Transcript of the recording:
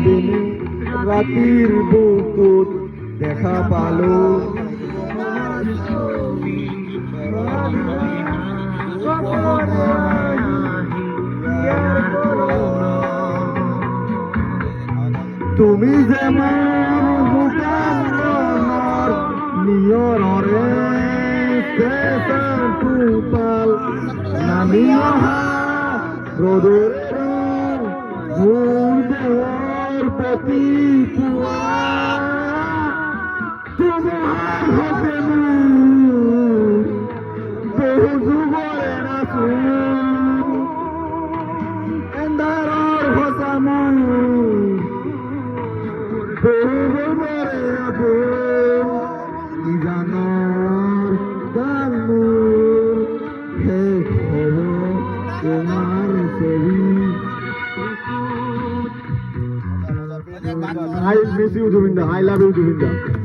দিনে রাতির বুকুত দেখা পালো তুমি যেমন বুকার নিয়রে তুপাল নামি অহা রোদর দেওয়ার প্রতি পুয়া তোমার হতে বহু যুগরে না এন্দারর হসামু বহু যুগরে আবু নিজানর গানুর হে খবর তোমার ছবি I miss you, Juvinda. I love you, Juvinda.